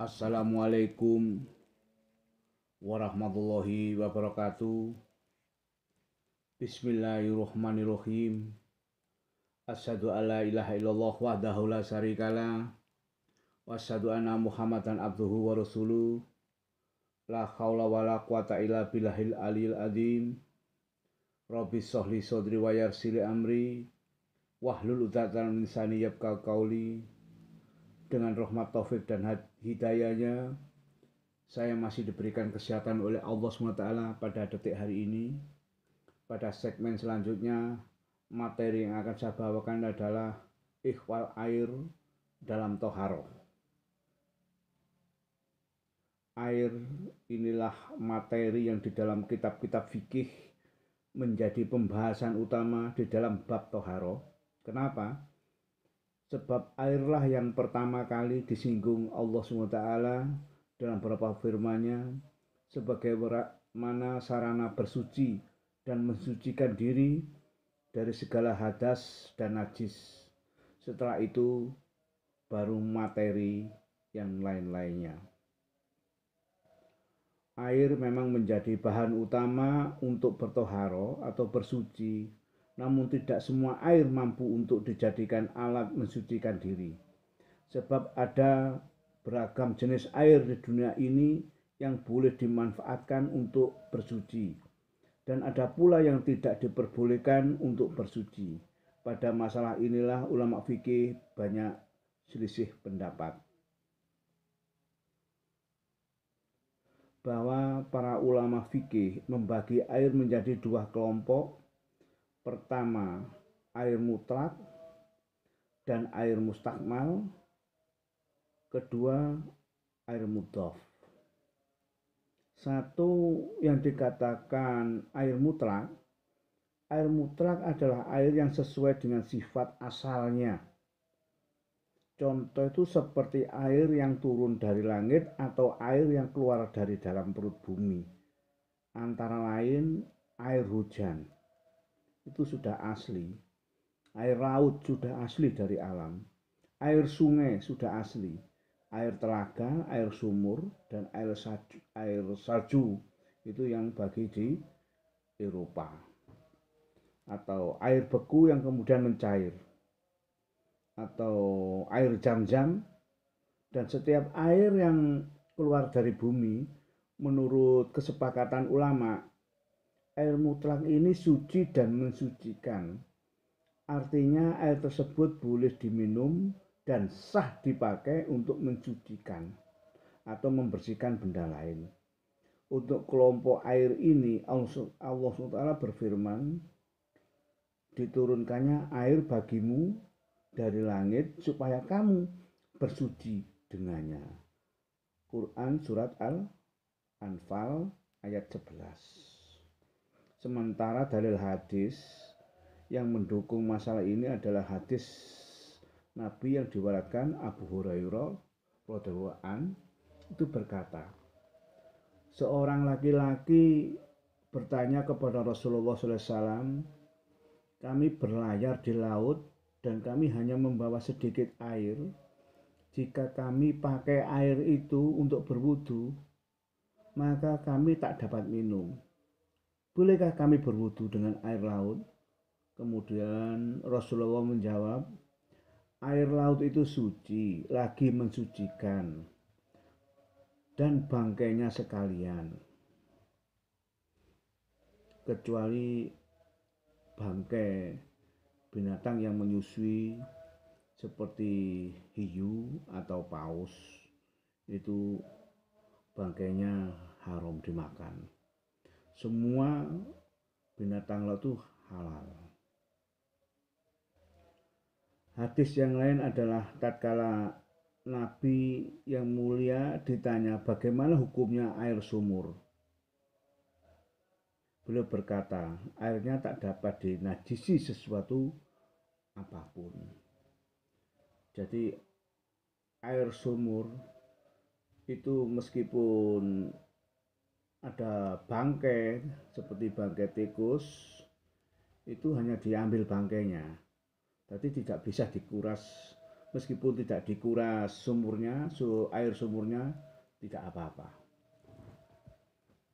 Assalamualaikum warahmatullahi wabarakatuh. Bismillahirrahmanirrahim. Asyhadu alla ilaha illallah wahdahu la syarikalah wa asyhadu anna Muhammadan abduhu wa rasuluh. La haula wala quwata illa billahil aliyil azim. Rabbi shrahli sadri wa yassir li amri wahlul 'uqdatam min lisani yafqahu qauli. Dengan rahmat taufik dan hidayahnya, saya masih diberikan kesehatan oleh Allah SWT pada detik hari ini. Pada segmen selanjutnya, materi yang akan saya bawakan adalah ikhwal air dalam toharoh. Air inilah materi yang di dalam kitab-kitab fikih menjadi pembahasan utama di dalam bab toharoh. Kenapa? Sebab airlah yang pertama kali disinggung Allah SWT dalam beberapa firman-Nya sebagai mana sarana bersuci dan mensucikan diri dari segala hadas dan najis. Setelah itu baru materi yang lain-lainnya. Air memang menjadi bahan utama untuk bertoharo atau bersuci, namun tidak semua air mampu untuk dijadikan alat mensucikan diri. Sebab ada beragam jenis air di dunia ini yang boleh dimanfaatkan untuk bersuci, dan ada pula yang tidak diperbolehkan untuk bersuci. Pada masalah inilah ulama fikih banyak selisih pendapat. Bahwa para ulama fikih membagi air menjadi dua kelompok. Pertama, air mutlak dan air mustakmal. Kedua, air mudhaf. Satu yang dikatakan air mutlak adalah air yang sesuai dengan sifat asalnya. Contoh itu seperti air yang turun dari langit atau air yang keluar dari dalam perut bumi. Antara lain air hujan, itu sudah asli. Air laut sudah asli dari alam. Air sungai sudah asli. Air telaga, air sumur, dan air salju itu yang bagi di Eropa. Atau air beku yang kemudian mencair. Atau air jam-jam. Dan setiap air yang keluar dari bumi, menurut kesepakatan ulama, air mutlak ini suci dan mensucikan. Artinya air tersebut boleh diminum dan sah dipakai untuk mensucikan atau membersihkan benda lain. Untuk kelompok air ini Allah SWT berfirman, diturunkannya air bagimu dari langit supaya kamu bersuci dengannya. Quran surat Al-Anfal ayat 11. Sementara dalil hadis yang mendukung masalah ini adalah hadis Nabi yang diriwayatkan Abu Hurairah radhiyallahu anhu, itu berkata, seorang laki-laki bertanya kepada Rasulullah SAW, kami berlayar di laut dan kami hanya membawa sedikit air. Jika kami pakai air itu untuk berwudu, maka kami tak dapat minum. Bolehkah kami berwudu dengan air laut? Kemudian Rasulullah menjawab, air laut itu suci, lagi mensucikan, dan bangkainya sekalian, kecuali bangkai binatang yang menyusui seperti hiu atau paus, itu bangkainya haram dimakan. Semua binatang laut itu halal. Hadis yang lain adalah tatkala Nabi yang mulia ditanya bagaimana hukumnya air sumur. Beliau berkata, airnya tak dapat dinajisi sesuatu apapun. Jadi air sumur itu meskipun ada bangkai seperti bangkai tikus, itu hanya diambil bangkainya. Jadi tidak bisa dikuras meskipun tidak dikuras sumurnya, air sumurnya tidak apa-apa.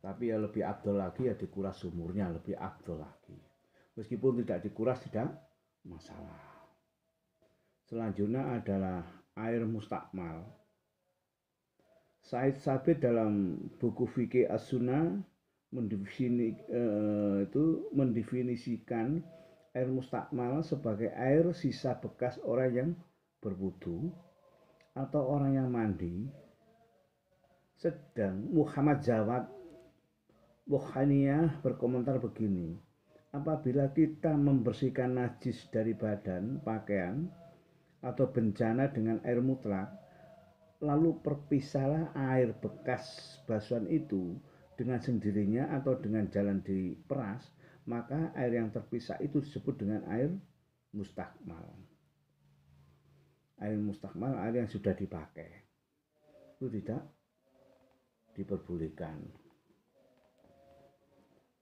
Tapi ya lebih afdol lagi ya dikuras sumurnya, lebih afdol lagi. Meskipun tidak dikuras tidak masalah. Selanjutnya amenadalah air mustakmal. Said Sabit dalam buku Fikih As-Sunnah mendefinisikan air mustakmal sebagai air sisa bekas orang yang berwudu atau orang yang mandi. Sedang Muhammad Jawad Bukhaniyah berkomentar begini, apabila kita membersihkan najis dari badan, pakaian, atau bencana dengan air mutlak, lalu perpisahlah air bekas basuhan itu dengan sendirinya atau dengan jalan diperas, maka air yang terpisah itu disebut dengan air mustakmal. Air mustakmal, air yang sudah dipakai, itu tidak diperbolehkan.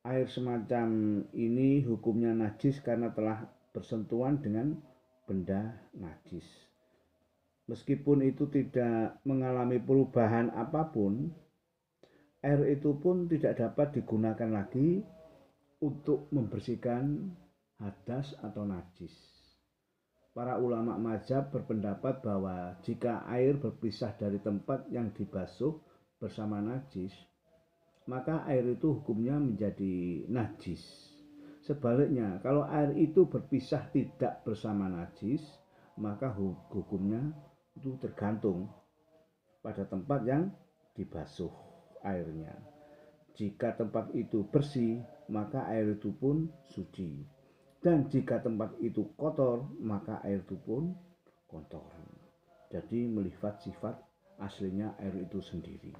Air semacam ini hukumnya najis karena telah bersentuhan dengan benda najis. Meskipun itu tidak mengalami perubahan apapun, air itu pun tidak dapat digunakan lagi untuk membersihkan hadas atau najis. Para ulama mazhab berpendapat bahwa jika air berpisah dari tempat yang dibasuh bersama najis, maka air itu hukumnya menjadi najis. Sebaliknya, kalau air itu berpisah tidak bersama najis, maka hukumnya itu tergantung pada tempat yang dibasuh airnya. Jika tempat itu bersih, maka air itu pun suci. Dan jika tempat itu kotor, maka air itu pun kotor. Jadi melihat sifat aslinya air itu sendiri.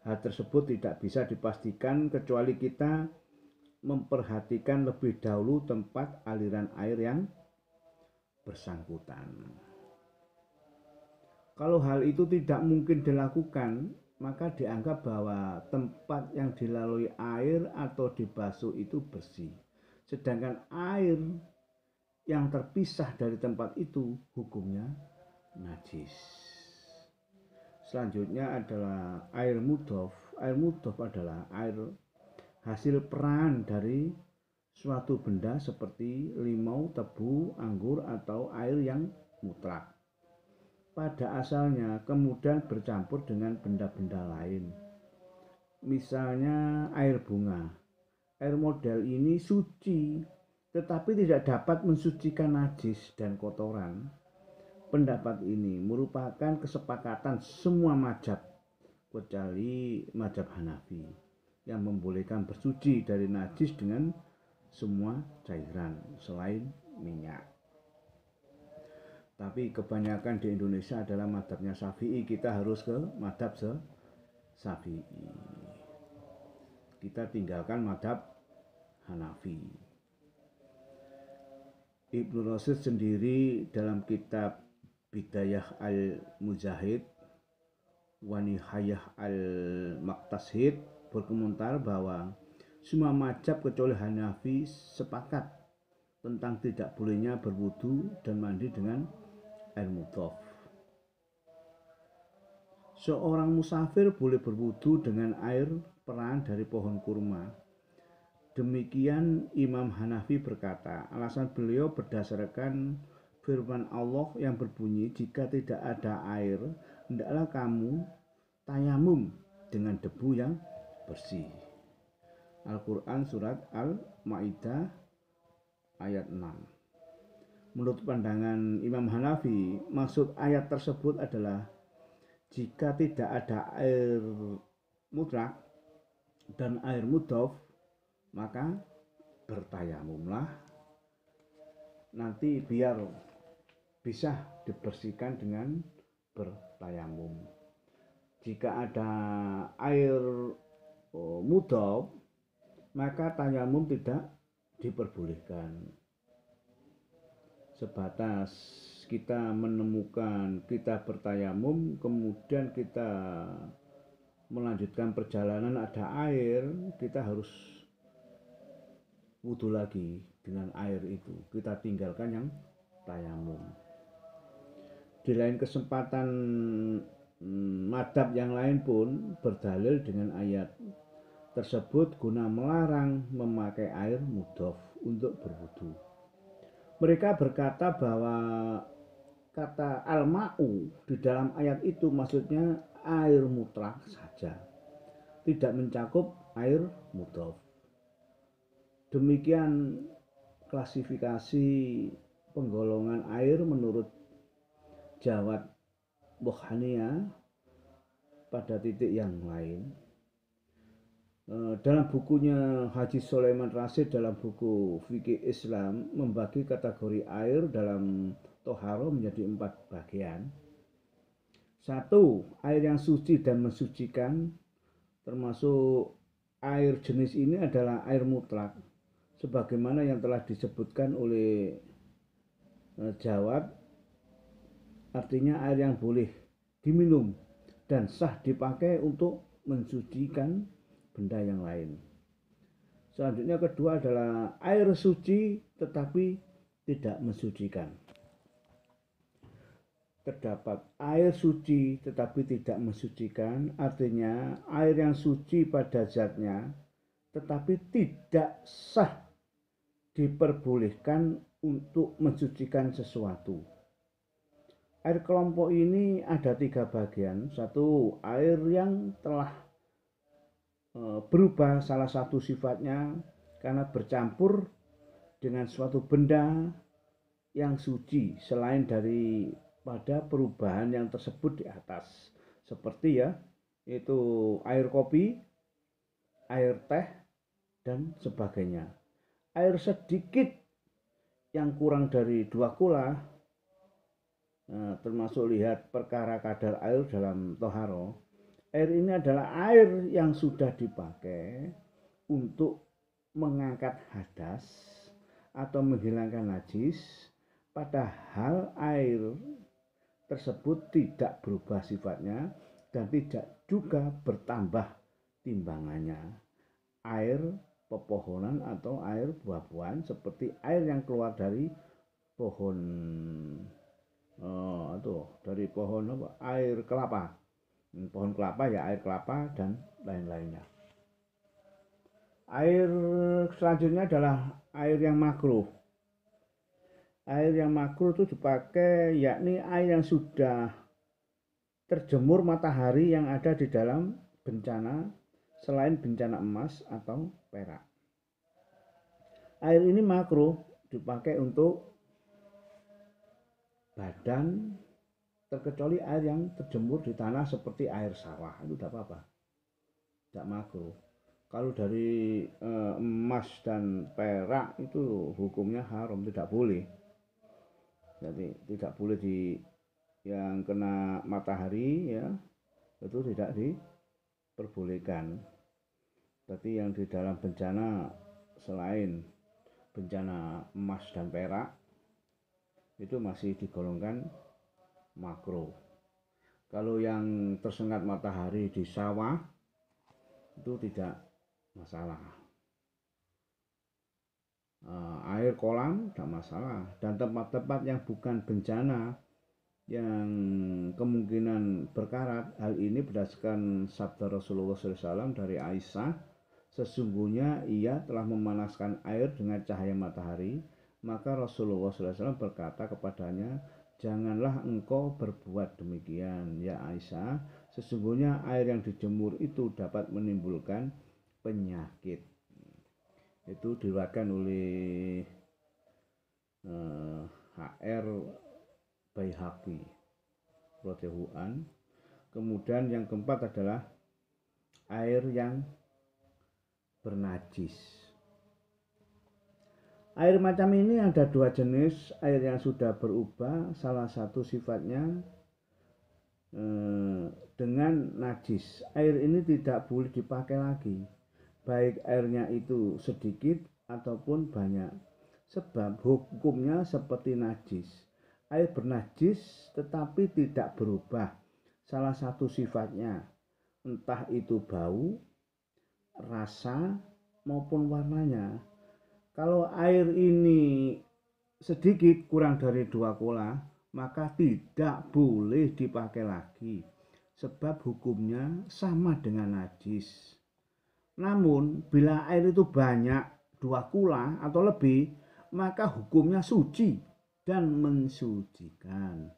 Hal tersebut tidak bisa dipastikan kecuali kita memperhatikan lebih dahulu tempat aliran air yang bersangkutan. Kalau hal itu tidak mungkin dilakukan, maka dianggap bahwa tempat yang dilalui air atau dibasuh itu bersih. Sedangkan air yang terpisah dari tempat itu hukumnya najis. Selanjutnya adalah air mudhof. Air mudhof adalah air hasil peran dari suatu benda seperti limau, tebu, anggur, atau air yang mutlak. Pada asalnya kemudian bercampur dengan benda-benda lain. Misalnya air bunga. Air model ini suci, tetapi tidak dapat mensucikan najis dan kotoran. Pendapat ini merupakan kesepakatan semua mazhab kecuali mazhab Hanafi yang membolehkan bersuci dari najis dengan semua cairan selain minyak. Tapi kebanyakan di Indonesia adalah mazhabnya Syafi'i, kita harus ke mazhab Syafi'i. Kita tinggalkan mazhab Hanafi. Ibnu Rushd sendiri dalam kitab Bidayah al-Mujahid wa Nihayah al-Muqtasid berkomentar bahwa semua mazhab kecuali Hanafi sepakat tentang tidak bolehnya berwudu dan mandi dengan air mudhof. Seorang musafir boleh berwudu dengan air peran dari pohon kurma. Demikian Imam Hanafi berkata, alasan beliau berdasarkan firman Allah yang berbunyi, jika tidak ada air, hendaklah kamu tayamum dengan debu yang bersih. Al-Quran surat Al-Ma'idah ayat 6. Menurut pandangan Imam Hanafi, maksud ayat tersebut adalah jika tidak ada air mutlak dan air mudhof, maka bertayamumlah nanti biar bisa dibersihkan dengan bertayamum. Jika ada air mudhof, maka tayamum tidak diperbolehkan. Sebatas kita menemukan kita bertayamum, kemudian kita melanjutkan perjalanan ada air, kita harus wudu lagi dengan air itu. Kita tinggalkan yang tayamum. Di lain kesempatan madhab yang lain pun berdalil dengan ayat tersebut guna melarang memakai air mudhof untuk berwudu. Mereka berkata bahwa kata al-ma'u di dalam ayat itu maksudnya air mutlak saja, tidak mencakup air mudhof. Demikian klasifikasi penggolongan air menurut Jawad Bokhania pada titik yang lain. Dalam bukunya Haji Sulaiman Rasyid dalam buku Fikih Islam membagi kategori air dalam toharo menjadi 4 bagian. 1. Air yang suci dan mensucikan, termasuk air jenis ini adalah air mutlak sebagaimana yang telah disebutkan oleh Jawad, artinya air yang boleh diminum dan sah dipakai untuk mensucikan benda yang lain. Selanjutnya kedua adalah air suci tetapi tidak mensucikan. Terdapat air suci tetapi tidak mensucikan, artinya air yang suci pada zatnya tetapi tidak sah diperbolehkan untuk mensucikan sesuatu. Air kelompok ini ada 3 bagian. 1. Air yang telah berubah salah satu sifatnya karena bercampur dengan suatu benda yang suci selain daripada perubahan yang tersebut di atas, seperti yaitu air kopi, air teh dan sebagainya. Air sedikit yang kurang dari 2 kula, termasuk lihat perkara kadar air dalam toharo. Air ini adalah air yang sudah dipakai untuk mengangkat hadas atau menghilangkan najis, padahal air tersebut tidak berubah sifatnya dan tidak juga bertambah timbangannya. Air pepohonan atau air buah-buahan seperti air yang keluar dari pohon dari pohon air kelapa. Pohon kelapa air kelapa dan lain-lainnya. Air selanjutnya adalah air yang makruh. Air yang makruh itu dipakai yakni air yang sudah terjemur matahari yang ada di dalam bencana selain bencana emas atau perak. Air ini makruh dipakai untuk badan terkecuali air yang terjemur di tanah seperti air sawah, itu tidak apa-apa, tidak makruh. Kalau dari emas dan perak itu hukumnya haram, tidak boleh. Jadi tidak boleh yang kena matahari itu tidak diperbolehkan. Berarti yang di dalam bencana selain bencana emas dan perak itu masih digolongkan makruh. Kalau yang tersengat matahari di sawah itu tidak masalah. Air kolam tidak masalah, dan tempat-tempat yang bukan bencana yang kemungkinan berkarat. Hal ini berdasarkan sabda Rasulullah SAW dari Aisyah, sesungguhnya ia telah memanaskan air dengan cahaya matahari. Maka Rasulullah SAW berkata kepadanya, janganlah engkau berbuat demikian ya Aisyah, sesungguhnya air yang dijemur itu dapat menimbulkan penyakit. Itu diriwayatkan oleh HR Baihaqi radhiyallahu an. Kemudian yang keempat adalah air yang bernajis. Air macam ini ada 2 jenis. Air yang sudah berubah salah satu sifatnya dengan najis. Air ini tidak boleh dipakai lagi, baik airnya itu sedikit ataupun banyak, sebab hukumnya seperti najis. Air bernajis tetapi tidak berubah salah satu sifatnya, entah itu bau, rasa maupun warnanya. Kalau air ini sedikit kurang dari 2 kula, maka tidak boleh dipakai lagi sebab hukumnya sama dengan najis. Namun bila air itu banyak 2 kula atau lebih, maka hukumnya suci dan mensucikan.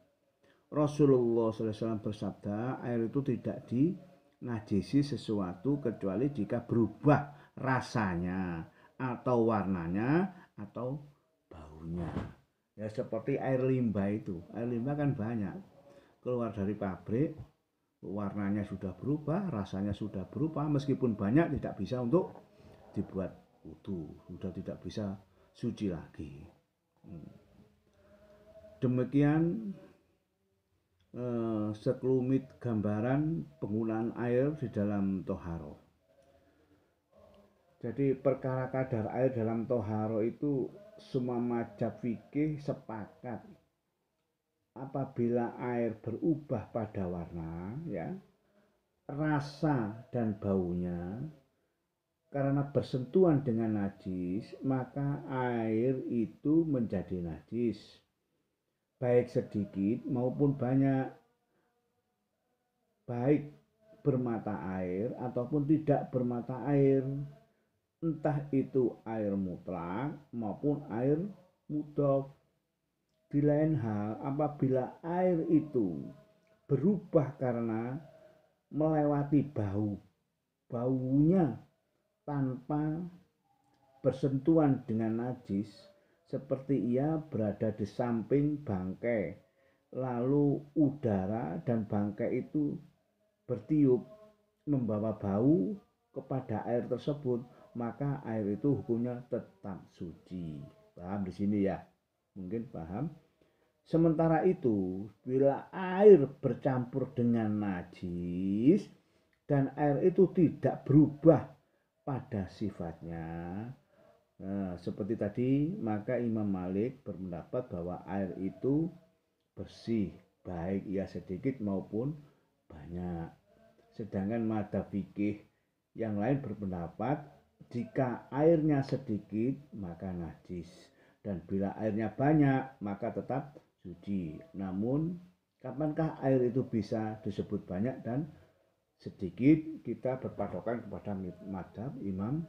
Rasulullah SAW bersabda, air itu tidak dinajisi sesuatu kecuali jika berubah rasanya atau warnanya atau baunya. Ya seperti air limbah itu. Air limbah kan banyak keluar dari pabrik, warnanya sudah berubah, rasanya sudah berubah, meskipun banyak tidak bisa untuk dibuat wudu, sudah tidak bisa suci lagi. Demikian sekelumit gambaran penggunaan air di dalam toharo. Jadi perkara kadar air dalam toharo itu semua mazhab fikih sepakat apabila air berubah pada warna, ya, rasa dan baunya karena bersentuhan dengan najis, maka air itu menjadi najis, baik sedikit maupun banyak, baik bermata air ataupun tidak bermata air, entah itu air mutlak maupun air mudhof. Di lain hal, apabila air itu berubah karena melewati baunya tanpa bersentuhan dengan najis, seperti ia berada di samping bangkai, lalu udara dan bangkai itu bertiup membawa bau kepada air tersebut, maka air itu hukumnya tetap suci. Paham di sini ya? Mungkin paham. Sementara itu, bila air bercampur dengan najis dan air itu tidak berubah pada sifatnya, seperti tadi, maka Imam Malik berpendapat bahwa air itu bersih, baik ia sedikit maupun banyak. Sedangkan madzhab fikih yang lain berpendapat jika airnya sedikit maka najis, dan bila airnya banyak maka tetap suci. Namun kapankah air itu bisa disebut banyak dan sedikit? Kita berpatokan kepada madzhab Imam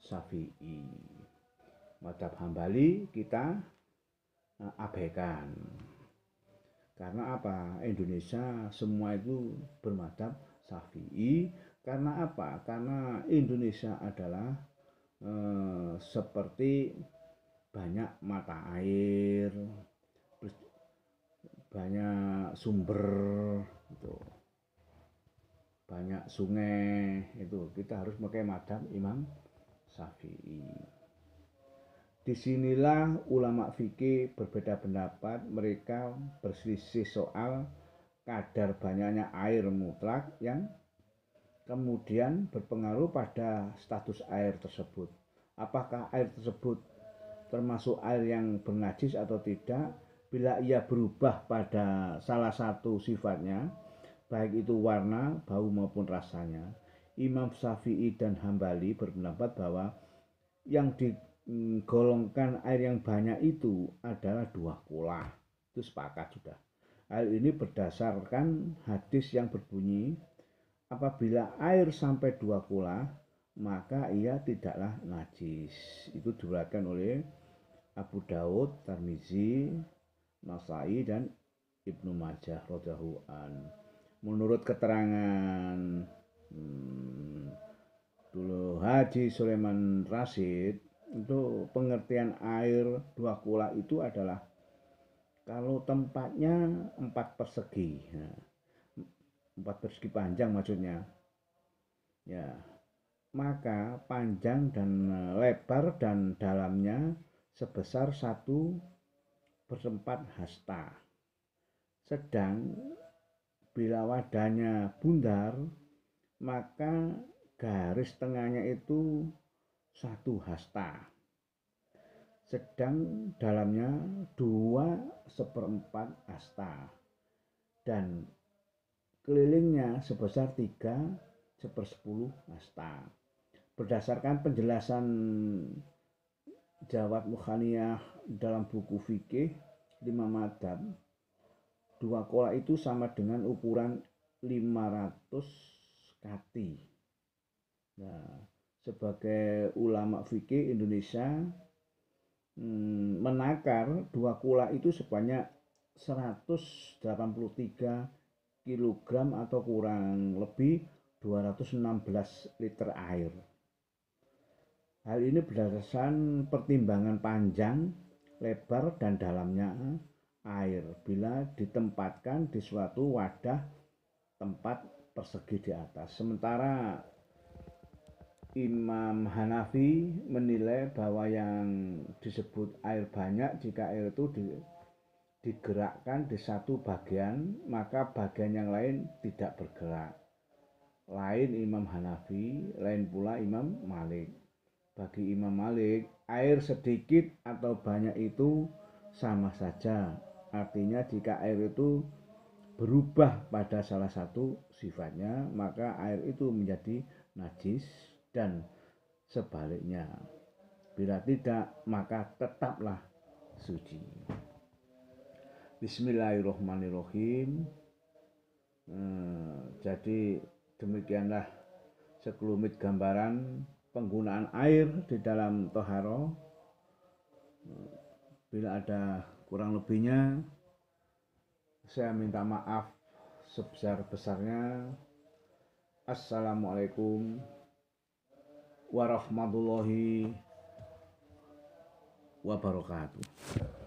Syafi'i. Madzhab Hambali kita abaikan. Karena apa? Indonesia semua itu bermadzhab Syafi'i. Karena apa? Karena Indonesia adalah seperti banyak mata air, banyak sumber, itu, banyak sungai, itu kita harus pakai madzhab Imam Syafi'i. Disinilah ulama fikih berbeda pendapat, mereka berselisih soal kadar banyaknya air mutlak yang kemudian berpengaruh pada status air tersebut. Apakah air tersebut termasuk air yang bernajis atau tidak? Bila ia berubah pada salah satu sifatnya, baik itu warna, bau maupun rasanya, Imam Syafi'i dan Hambali berpendapat bahwa yang digolongkan air yang banyak itu adalah 2 kula. Itu sepakat sudah. Hal ini berdasarkan hadis yang berbunyi, apabila air sampai 2 kula maka ia tidaklah najis. Itu diriwayatkan oleh Abu Daud, Tirmizi, Nasai dan Ibnu Majah radhiyallahu an. Menurut keterangan dulu Haji Sulaiman Rasyid, itu pengertian air 2 kula itu adalah kalau tempatnya 4 persegi, 4 persegi panjang maksudnya, ya, maka panjang dan lebar dan dalamnya sebesar 1/4 hasta. Sedang bila wadahnya bundar, maka garis tengahnya itu 1 hasta. Sedang dalamnya 2/4 hasta. Dan kelilingnya sebesar 3/10 hasta. Berdasarkan penjelasan Jawad Mukhaniyah dalam buku fikih 5 madzhab, Dua kolak itu sama dengan ukuran 500 kati. Nah, sebagai ulama fikih Indonesia menakar dua kolak itu sebanyak 183 kilogram atau kurang lebih 216 liter air. Hal ini berdasarkan pertimbangan panjang, lebar, dan dalamnya air bila ditempatkan di suatu wadah tempat persegi di atas. Sementara Imam Hanafi menilai bahwa yang disebut air banyak jika air itu digerakkan di satu bagian, maka bagian yang lain tidak bergerak. Lain Imam Hanafi, lain pula Imam Malik. Bagi Imam Malik, air sedikit atau banyak itu sama saja. Artinya jika air itu berubah pada salah satu sifatnya, maka air itu menjadi najis, dan sebaliknya. Bila tidak, maka tetaplah suci. Bismillahirrahmanirrahim. Jadi demikianlah sekelumit gambaran penggunaan air di dalam toharo. Bila ada kurang lebihnya, saya minta maaf sebesar-besarnya. Assalamualaikum warahmatullahi wabarakatuh.